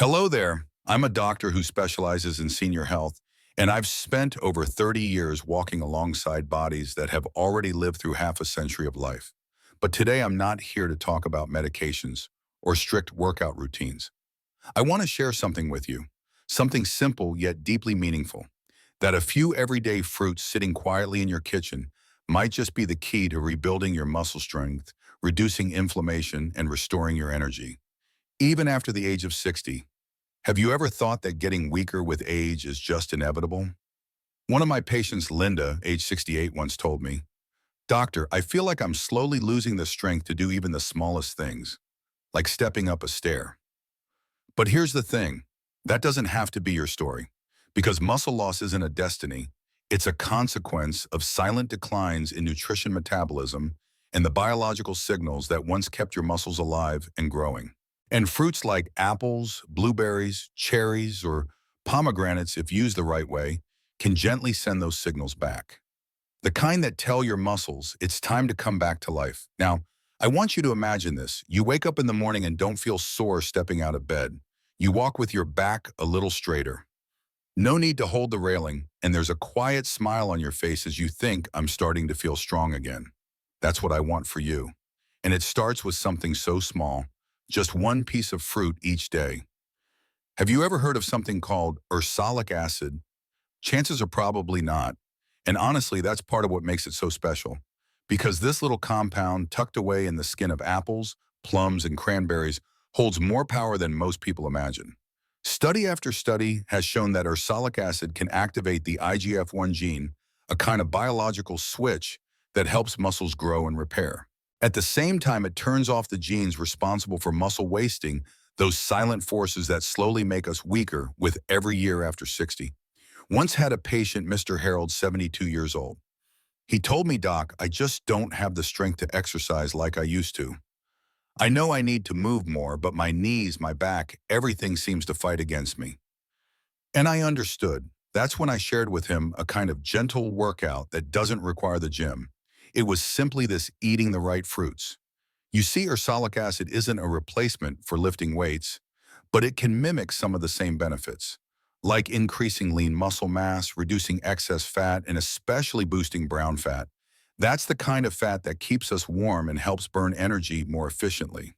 Hello there. I'm a doctor who specializes in senior health, and I've spent over 30 years walking alongside bodies that have already lived through half a century of life. But today I'm not here to talk about medications or strict workout routines. I want to share something with you, something simple yet deeply meaningful, that a few everyday fruits sitting quietly in your kitchen might just be the key to rebuilding your muscle strength, reducing inflammation, and restoring your energy. Even after the age of 60, have you ever thought that getting weaker with age is just inevitable? One of my patients, Linda, age 68, once told me, "Doctor, I feel like I'm slowly losing the strength to do even the smallest things, like stepping up a stair." But here's the thing, that doesn't have to be your story, because muscle loss isn't a destiny. It's a consequence of silent declines in nutrition metabolism and the biological signals that once kept your muscles alive and growing. And fruits like apples, blueberries, cherries, or pomegranates, if used the right way, can gently send those signals back. The kind that tell your muscles it's time to come back to life. Now, I want you to imagine this. You wake up in the morning and don't feel sore stepping out of bed. You walk with your back a little straighter. No need to hold the railing, and there's a quiet smile on your face as you think, "I'm starting to feel strong again." That's what I want for you. And it starts with something so small, just one piece of fruit each day. Have you ever heard of something called ursolic acid? Chances are probably not. And honestly, that's part of what makes it so special. Because this little compound tucked away in the skin of apples, plums, and cranberries holds more power than most people imagine. Study after study has shown that ursolic acid can activate the IGF-1 gene, a kind of biological switch that helps muscles grow and repair. At the same time, it turns off the genes responsible for muscle wasting, those silent forces that slowly make us weaker with every year after 60. Once had a patient, Mr. Harold, 72 years old. He told me, "Doc, I just don't have the strength to exercise like I used to. I know I need to move more, but my knees, my back, everything seems to fight against me." And I understood. That's when I shared with him a kind of gentle workout that doesn't require the gym. It was simply this: eating the right fruits. You see, ursolic acid isn't a replacement for lifting weights, but it can mimic some of the same benefits, like increasing lean muscle mass, reducing excess fat, and especially boosting brown fat. That's the kind of fat that keeps us warm and helps burn energy more efficiently.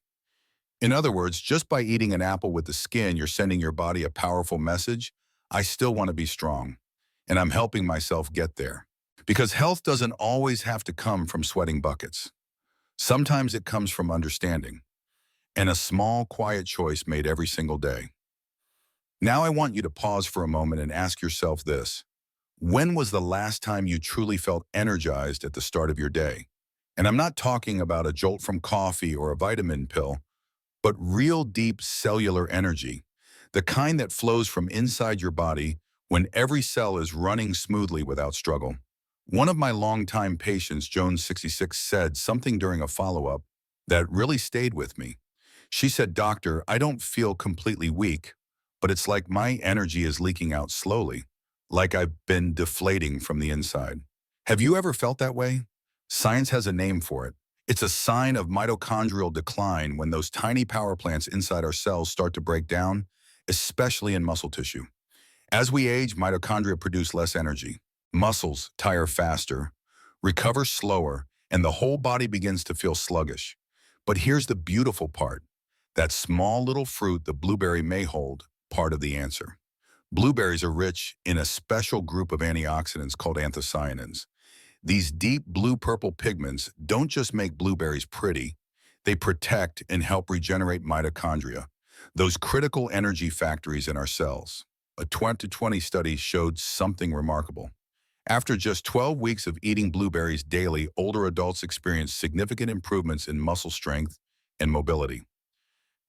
In other words, just by eating an apple with the skin, you're sending your body a powerful message: I still want to be strong, and I'm helping myself get there. Because health doesn't always have to come from sweating buckets. Sometimes it comes from understanding, and a small, quiet choice made every single day. Now I want you to pause for a moment and ask yourself this: when was the last time you truly felt energized at the start of your day? And I'm not talking about a jolt from coffee or a vitamin pill, but real deep cellular energy, the kind that flows from inside your body when every cell is running smoothly without struggle. One of my longtime patients, Jones, 66, said something during a follow-up that really stayed with me. She said, "Doctor, I don't feel completely weak, but it's like my energy is leaking out slowly, like I've been deflating from the inside." Have you ever felt that way? Science has a name for it. It's a sign of mitochondrial decline, when those tiny power plants inside our cells start to break down, especially in muscle tissue. As we age, mitochondria produce less energy. Muscles tire faster, recover slower, and the whole body begins to feel sluggish. But here's the beautiful part: that small little fruit, the blueberry, may hold part of the answer. Blueberries are rich in a special group of antioxidants called anthocyanins. These deep blue-purple pigments don't just make blueberries pretty, they protect and help regenerate mitochondria, those critical energy factories in our cells. A 2020 study showed something remarkable. After just 12 weeks of eating blueberries daily, older adults experienced significant improvements in muscle strength and mobility.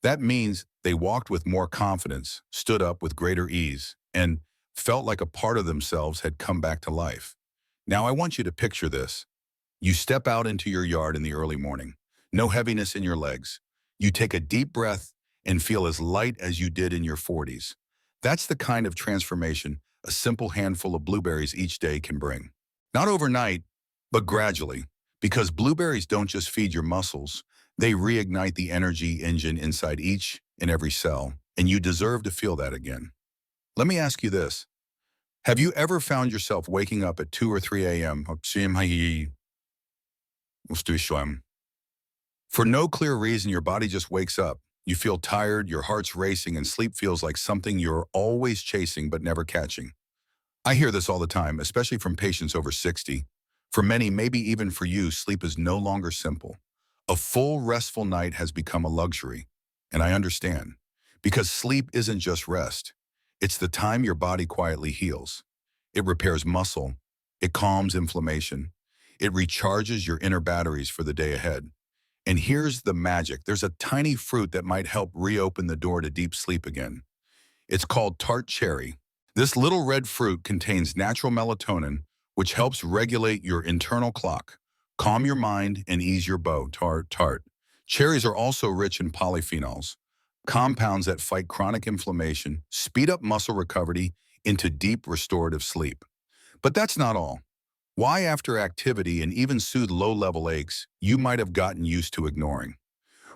That means they walked with more confidence, stood up with greater ease, and felt like a part of themselves had come back to life. Now I want you to picture this. You step out into your yard in the early morning. No heaviness in your legs. You take a deep breath and feel as light as you did in your 40s. That's the kind of transformation a simple handful of blueberries each day can bring. Not overnight, but gradually. Because blueberries don't just feed your muscles, they reignite the energy engine inside each and every cell. and you deserve to feel that again. Let me ask you this. Have you ever found yourself waking up at 2 or 3 a.m. For no clear reason, your body just wakes up. You feel tired, your heart's racing, and sleep feels like something you're always chasing but never catching. I hear this all the time, especially from patients over 60. For many, maybe even for you, sleep is no longer simple. A full, restful night has become a luxury. And I understand. Because sleep isn't just rest. It's the time your body quietly heals. It repairs muscle. It calms inflammation. It recharges your inner batteries for the day ahead. And here's the magic. There's a tiny fruit that might help reopen the door to deep sleep again. It's called tart cherry. This little red fruit contains natural melatonin, which helps regulate your internal clock, calm your mind, and ease your bow. Tart. Cherries are also rich in polyphenols, compounds that fight chronic inflammation, speed up muscle recovery into deep restorative sleep. But that's not all. Why, after activity and even soothe low-level aches, you might have gotten used to ignoring.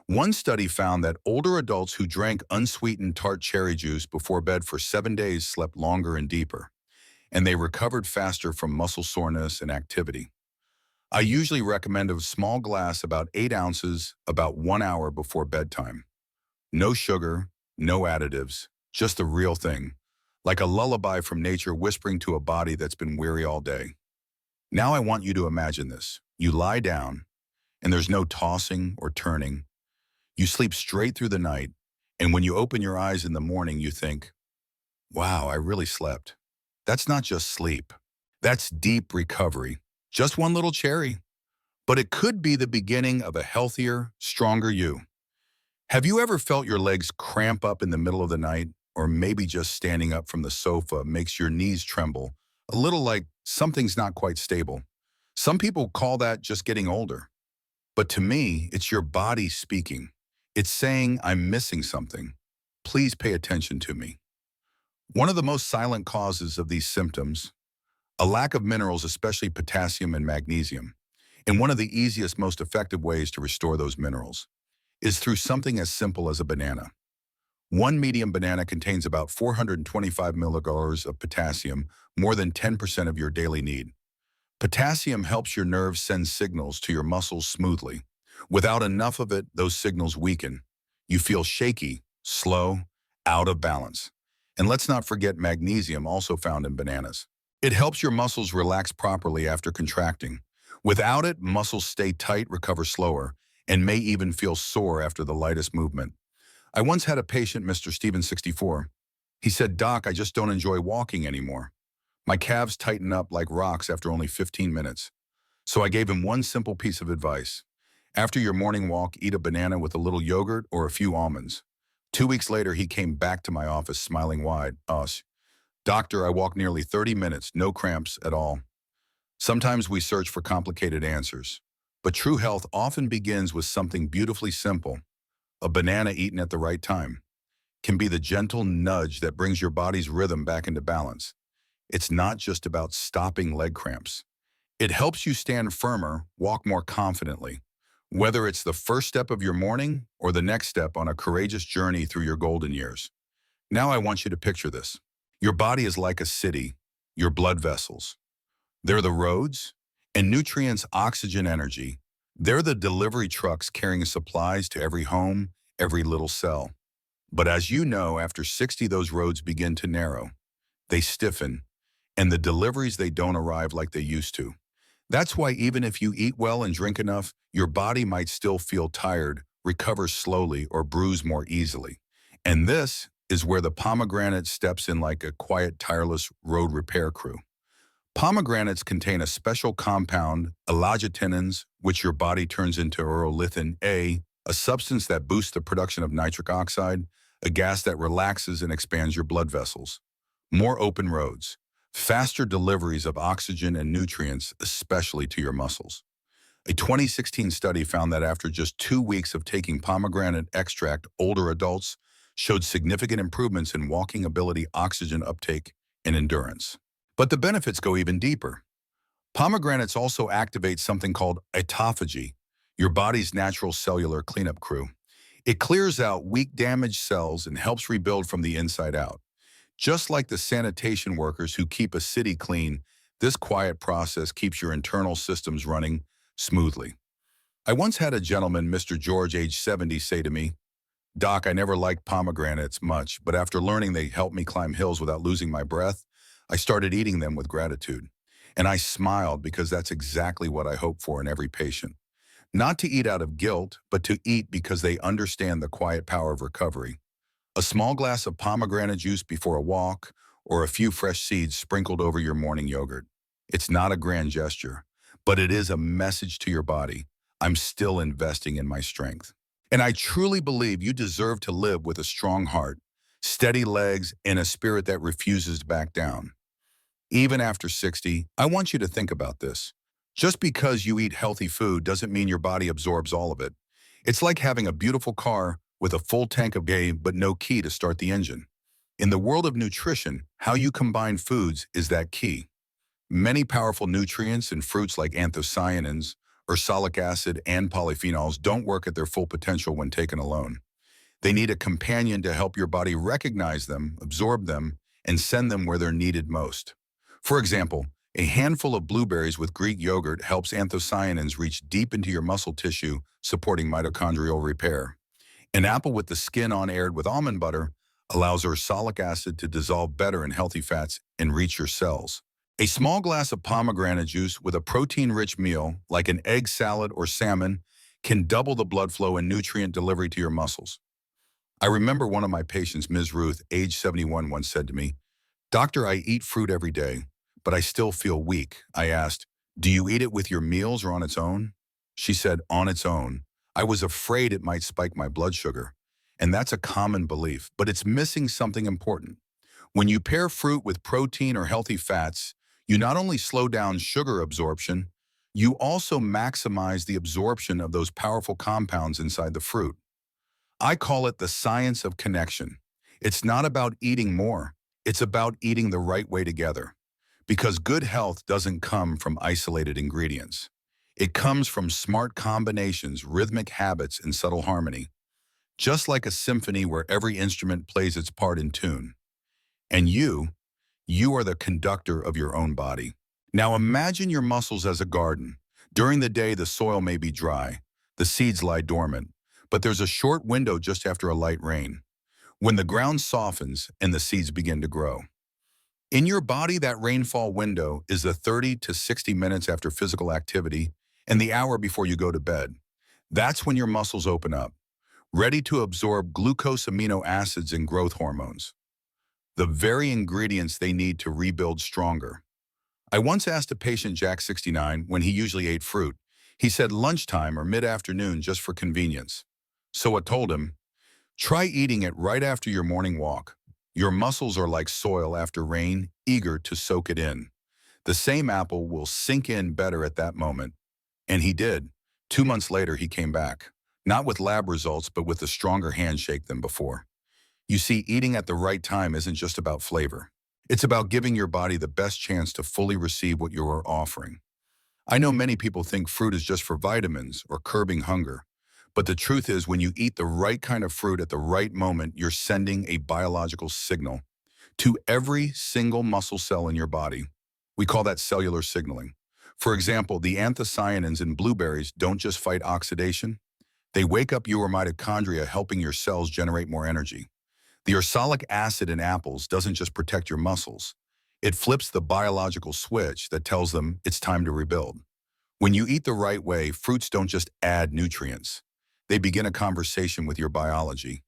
One study found that older adults who drank unsweetened tart cherry juice before bed for 7 days slept longer and deeper, and they recovered faster from muscle soreness and activity. I usually recommend a small glass, about 8 ounces, about 1 hour before bedtime. No sugar, no additives, just the real thing, like a lullaby from nature whispering to a body that's been weary all day. Now I want you to imagine this. You lie down, and there's no tossing or turning. You sleep straight through the night, and when you open your eyes in the morning, you think, wow, I really slept. That's not just sleep. That's deep recovery. Just one little cherry. But it could be the beginning of a healthier, stronger you. Have you ever felt your legs cramp up in the middle of the night, or maybe just standing up from the sofa makes your knees tremble, a little like something's not quite stable? Some people call that just getting older. But to me, it's your body speaking. It's saying, I'm missing something. Please pay attention to me. One of the most silent causes of these symptoms, a lack of minerals, especially potassium and magnesium. And one of the easiest, most effective ways to restore those minerals is through something as simple as a banana. One medium banana contains about 425 milligrams of potassium, more than 10% of your daily need. Potassium helps your nerves send signals to your muscles smoothly. Without enough of it, those signals weaken. You feel shaky, slow, out of balance. And let's not forget magnesium, also found in bananas. It helps your muscles relax properly after contracting. Without it, muscles stay tight, recover slower, and may even feel sore after the lightest movement. I once had a patient, Mr. Steven, 64. He said, Doc, I just don't enjoy walking anymore. My calves tighten up like rocks after only 15 minutes. So I gave him one simple piece of advice. After your morning walk, eat a banana with a little yogurt or a few almonds. 2 weeks later, he came back to my office smiling wide. Doctor, I walked nearly 30 minutes, no cramps at all. Sometimes we search for complicated answers, but true health often begins with something beautifully simple. A banana eaten at the right time can be the gentle nudge that brings your body's rhythm back into balance. It's not just about stopping leg cramps. It helps you stand firmer, walk more confidently, whether it's the first step of your morning or the next step on a courageous journey through your golden years. Now I want you to picture this. Your body is like a city, your blood vessels. They're the roads and nutrients, oxygen, energy. They're the delivery trucks carrying supplies to every home, every little cell. But as you know, after 60, those roads begin to narrow. They stiffen, and the deliveries, they don't arrive like they used to. That's why even if you eat well and drink enough, your body might still feel tired, recover slowly, or bruise more easily. And this is where the pomegranate steps in like a quiet, tireless road repair crew. Pomegranates contain a special compound, elagotenins, which your body turns into urolithin a substance that boosts the production of nitric oxide, a gas that relaxes and expands your blood vessels. More open roads, faster deliveries of oxygen and nutrients, especially to your muscles. A 2016 study found that after just 2 weeks of taking pomegranate extract, older adults showed significant improvements in walking ability, oxygen uptake, and endurance. But the benefits go even deeper. Pomegranates also activate something called autophagy, your body's natural cellular cleanup crew. It clears out weak, damaged cells and helps rebuild from the inside out. Just like the sanitation workers who keep a city clean, this quiet process keeps your internal systems running smoothly. I once had a gentleman, Mr. George, age 70, say to me, "Doc, I never liked pomegranates much, but after learning they help me climb hills without losing my breath, I started eating them with gratitude." And I smiled because that's exactly what I hope for in every patient. Not to eat out of guilt, but to eat because they understand the quiet power of recovery. A small glass of pomegranate juice before a walk, or a few fresh seeds sprinkled over your morning yogurt. It's not a grand gesture, but it is a message to your body. I'm still investing in my strength. And I truly believe you deserve to live with a strong heart, steady legs, and a spirit that refuses to back down. Even after 60, I want you to think about this. Just because you eat healthy food doesn't mean your body absorbs all of it. It's like having a beautiful car with a full tank of gas but no key to start the engine. In the world of nutrition, how you combine foods is that key. Many powerful nutrients in fruits like anthocyanins, ursolic acid, and polyphenols don't work at their full potential when taken alone. They need a companion to help your body recognize them, absorb them, and send them where they're needed most. For example, a handful of blueberries with Greek yogurt helps anthocyanins reach deep into your muscle tissue, supporting mitochondrial repair. An apple with the skin on-aired with almond butter allows ursolic acid to dissolve better in healthy fats and reach your cells. A small glass of pomegranate juice with a protein-rich meal, like an egg salad or salmon, can double the blood flow and nutrient delivery to your muscles. I remember one of my patients, Ms. Ruth, age 71, once said to me, "Doctor, I eat fruit every day, but I still feel weak." I asked, "Do you eat it with your meals or on its own?" She said, "On its own. I was afraid it might spike my blood sugar." And that's a common belief, but it's missing something important. When you pair fruit with protein or healthy fats, you not only slow down sugar absorption, you also maximize the absorption of those powerful compounds inside the fruit. I call it the science of connection. It's not about eating more. It's about eating the right way together. Because good health doesn't come from isolated ingredients. It comes from smart combinations, rhythmic habits, and subtle harmony. Just like a symphony where every instrument plays its part in tune. And you are the conductor of your own body. Now imagine your muscles as a garden. During the day, the soil may be dry. The seeds lie dormant. But there's a short window just after a light rain, when the ground softens and the seeds begin to grow. In your body, that rainfall window is the 30 to 60 minutes after physical activity and the hour before you go to bed. That's when your muscles open up, ready to absorb glucose, amino acids, and growth hormones, the very ingredients they need to rebuild stronger. I once asked a patient, Jack, 69, when he usually ate fruit. He said lunchtime or mid-afternoon just for convenience. So I told him, try eating it right after your morning walk. Your muscles are like soil after rain, eager to soak it in. The same apple will sink in better at that moment. And he did. 2 months later, he came back, not with lab results, but with a stronger handshake than before. You see, eating at the right time isn't just about flavor. It's about giving your body the best chance to fully receive what you are offering. I know many people think fruit is just for vitamins or curbing hunger. But the truth is, when you eat the right kind of fruit at the right moment, you're sending a biological signal to every single muscle cell in your body. We call that cellular signaling. For example, the anthocyanins in blueberries don't just fight oxidation. They wake up your mitochondria, helping your cells generate more energy. The ursolic acid in apples doesn't just protect your muscles. It flips the biological switch that tells them it's time to rebuild. When you eat the right way, fruits don't just add nutrients. They begin a conversation with your biology.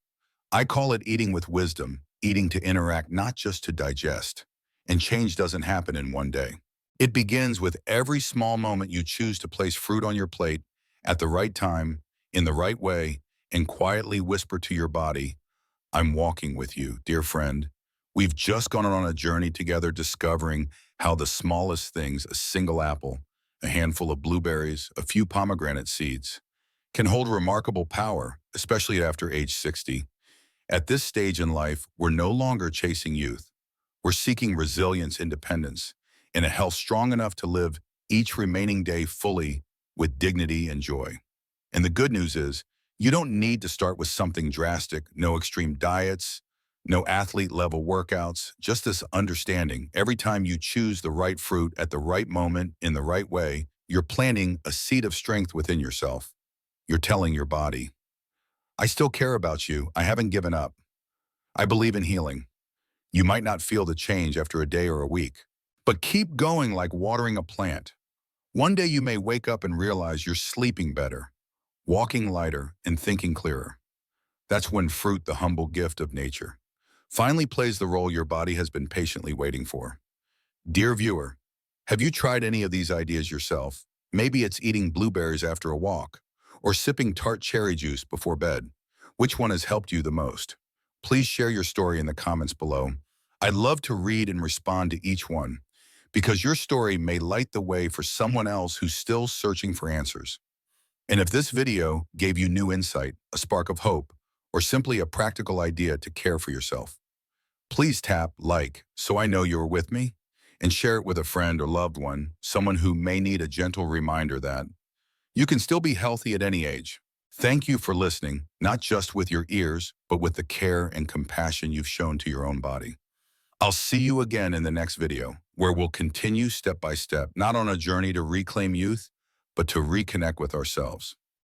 I call it eating with wisdom, eating to interact, not just to digest. And change doesn't happen in one day. It begins with every small moment you choose to place fruit on your plate at the right time, in the right way, and quietly whisper to your body, "I'm walking with you, dear friend." We've just gone on a journey together, discovering how the smallest things, a single apple, a handful of blueberries, a few pomegranate seeds, can hold remarkable power, especially after age 60. At this stage in life, we're no longer chasing youth. We're seeking resilience, independence, and a health strong enough to live each remaining day fully with dignity and joy. And the good news is, You don't need to start with something drastic, no extreme diets, no athlete-level workouts, just this understanding. Every time you choose the right fruit at the right moment in the right way, you're planting a seed of strength within yourself. You're telling your body, I still care about you. I haven't given up. I believe in healing. You might not feel the change after a day or a week, but keep going like watering a plant. One day you may wake up and realize you're sleeping better, walking lighter, and thinking clearer. That's when fruit, the humble gift of nature, finally plays the role your body has been patiently waiting for. Dear viewer, have you tried any of these ideas yourself? Maybe it's eating blueberries after a walk, or sipping tart cherry juice before bed. Which one has helped you the most? Please share your story in the comments below. I'd love to read and respond to each one, because your story may light the way for someone else who's still searching for answers. And if this video gave you new insight, a spark of hope, or simply a practical idea to care for yourself, please tap like so I know you're with me, and share it with a friend or loved one, someone who may need a gentle reminder that you can still be healthy at any age. Thank you for listening, not just with your ears, but with the care and compassion you've shown to your own body. I'll see you again in the next video, where we'll continue step by step, not on a journey to reclaim youth, but to reconnect with ourselves.